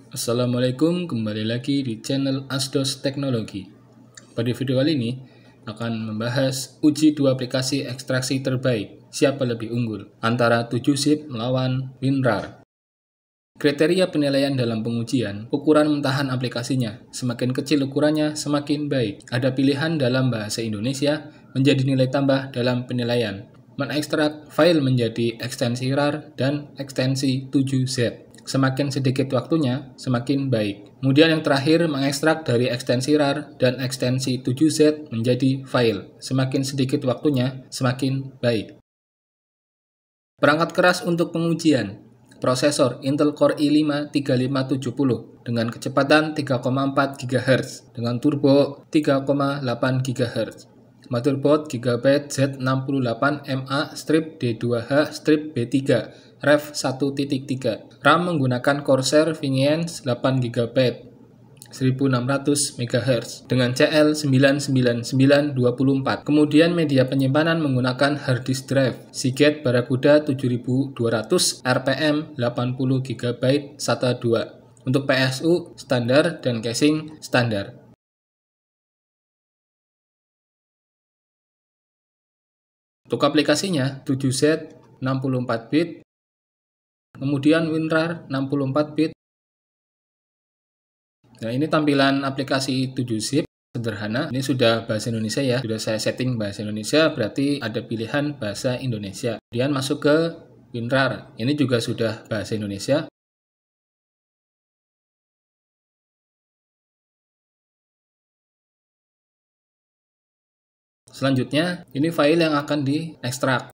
Assalamualaikum, kembali lagi di channel Asdos Teknologi. Pada video kali ini akan membahas uji dua aplikasi ekstraksi terbaik, siapa lebih unggul, antara 7zip melawan WinRAR. Kriteria penilaian dalam pengujian, ukuran mentahan aplikasinya, semakin kecil ukurannya semakin baik. Ada pilihan dalam bahasa Indonesia menjadi nilai tambah dalam penilaian. Mengekstrak file menjadi ekstensi RAR dan ekstensi 7z. Semakin sedikit waktunya, semakin baik. Kemudian yang terakhir, mengekstrak dari ekstensi RAR dan ekstensi 7z menjadi file. Semakin sedikit waktunya, semakin baik. Perangkat keras untuk pengujian. Prosesor Intel Core i5 3570 dengan kecepatan 3,4 GHz dengan turbo 3,8 GHz. Motherboard Gigabyte Z68MA-D2H-B3 Ref 1.3. RAM menggunakan Corsair Vengeance 8GB 1600 MHz dengan CL99924. Kemudian media penyimpanan menggunakan hard disk drive Seagate Barracuda 7200 RPM 80GB SATA 2 untuk PSU standar dan casing standar. Untuk aplikasinya 7Z 64 bit, kemudian WinRAR 64 bit. Nah, ini tampilan aplikasi 7zip sederhana. Ini sudah bahasa Indonesia ya. Sudah saya setting bahasa Indonesia, berarti ada pilihan bahasa Indonesia. Kemudian masuk ke WinRAR. Ini juga sudah bahasa Indonesia. Selanjutnya, ini file yang akan diekstrak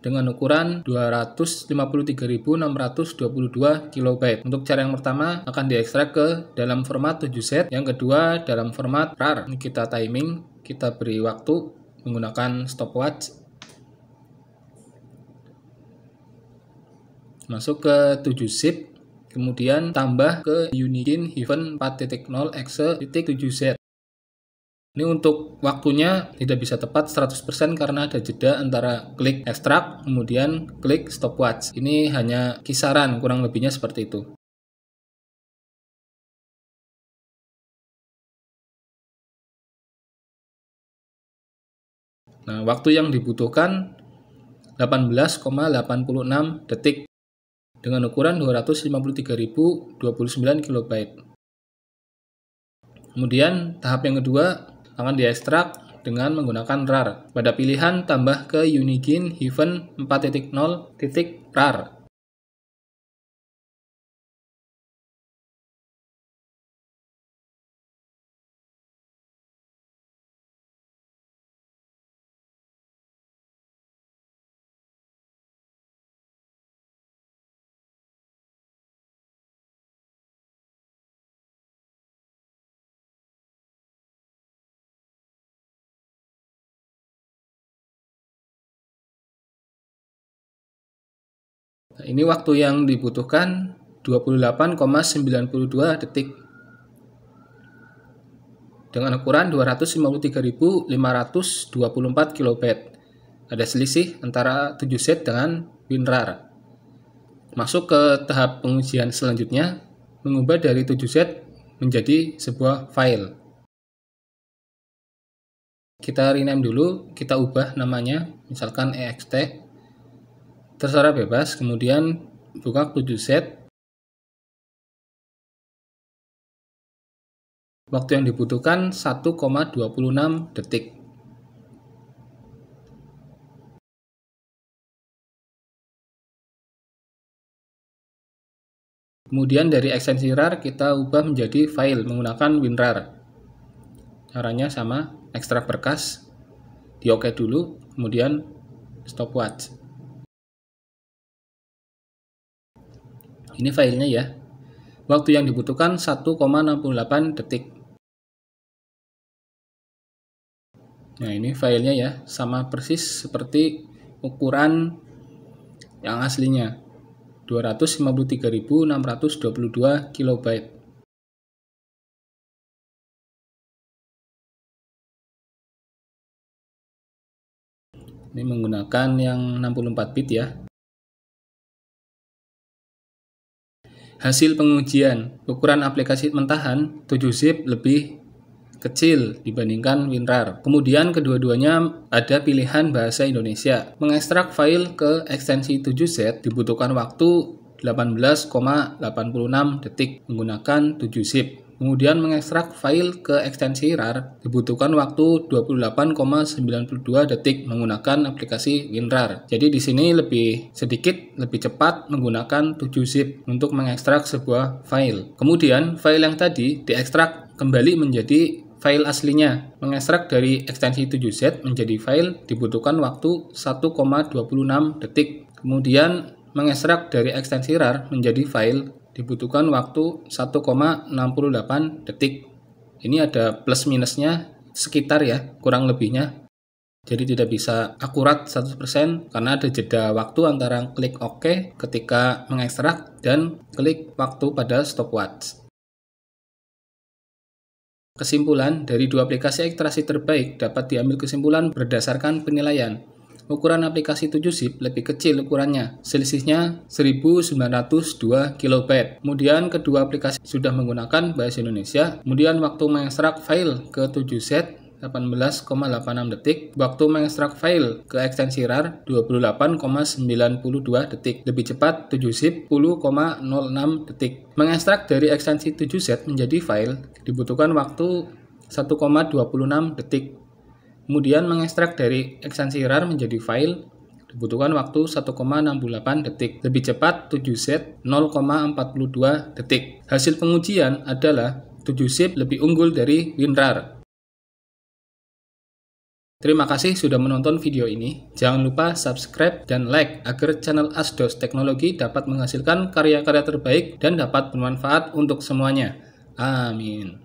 dengan ukuran 253.622 KB. Untuk cara yang pertama akan diekstrak ke dalam format 7Z, yang kedua dalam format RAR. Ini kita timing, kita beri waktu menggunakan stopwatch. Masuk ke 7zip, kemudian tambah ke Unikin Hyphen 4.0 exe.7z. Ini untuk waktunya tidak bisa tepat 100% karena ada jeda antara klik ekstrak kemudian klik stopwatch. Ini hanya kisaran, kurang lebihnya seperti itu. Nah, waktu yang dibutuhkan 18,86 detik dengan ukuran 253.029 KB. Kemudian tahap yang kedua akan diekstrak dengan menggunakan RAR. Pada pilihan tambah ke Unikin Hyphen 4.0.RAR. Nah, ini waktu yang dibutuhkan 28,92 detik dengan ukuran 253.524 KB. Ada selisih antara 7Z dengan WinRAR. Masuk ke tahap pengujian selanjutnya, mengubah dari 7Z menjadi sebuah file. Kita rename dulu, kita ubah namanya, misalkan ext. Terserah bebas, kemudian buka 7Z. Waktu yang dibutuhkan 1,26 detik. Kemudian dari ekstensi RAR kita ubah menjadi file menggunakan WinRAR. Caranya sama, ekstrak berkas, di OK dulu, kemudian stopwatch. Ini filenya ya. Waktu yang dibutuhkan 1,68 detik. Nah, ini filenya ya, sama persis seperti ukuran yang aslinya. 253.622 KB. Ini menggunakan yang 64 bit ya. Hasil pengujian, ukuran aplikasi mentahan 7-zip lebih kecil dibandingkan WinRAR. Kemudian kedua-duanya ada pilihan bahasa Indonesia. Mengekstrak file ke ekstensi 7Z dibutuhkan waktu 18,86 detik menggunakan 7-zip. Kemudian mengekstrak file ke ekstensi RAR dibutuhkan waktu 28,92 detik menggunakan aplikasi WinRAR. Jadi di sini lebih cepat menggunakan 7-zip untuk mengekstrak sebuah file. Kemudian file yang tadi diekstrak kembali menjadi file aslinya. Mengekstrak dari ekstensi 7Z menjadi file dibutuhkan waktu 1,26 detik. Kemudian mengekstrak dari ekstensi RAR menjadi file dibutuhkan waktu 1,68 detik. Ini ada plus minusnya sekitar ya, kurang lebihnya. Jadi tidak bisa akurat 100% karena ada jeda waktu antara klik OK ketika mengekstrak dan klik waktu pada stopwatch. Kesimpulan, dari dua aplikasi ekstraksi terbaik dapat diambil kesimpulan berdasarkan penilaian. Ukuran aplikasi 7-zip lebih kecil ukurannya, selisihnya 1902 KB. Kemudian kedua aplikasi sudah menggunakan bahasa Indonesia. Kemudian waktu mengekstrak file ke 7Z 18,86 detik, waktu mengekstrak file ke ekstensi RAR 28,92 detik, lebih cepat 7-zip 10,06 detik. Mengekstrak dari ekstensi 7Z menjadi file dibutuhkan waktu 1,26 detik. Kemudian mengekstrak dari ekstensi RAR menjadi file dibutuhkan waktu 1,68 detik. Lebih cepat 7Z 0,42 detik. Hasil pengujian adalah 7-zip lebih unggul dari WinRAR. Terima kasih sudah menonton video ini. Jangan lupa subscribe dan like agar channel Asdos Teknologi dapat menghasilkan karya-karya terbaik dan dapat bermanfaat untuk semuanya. Amin.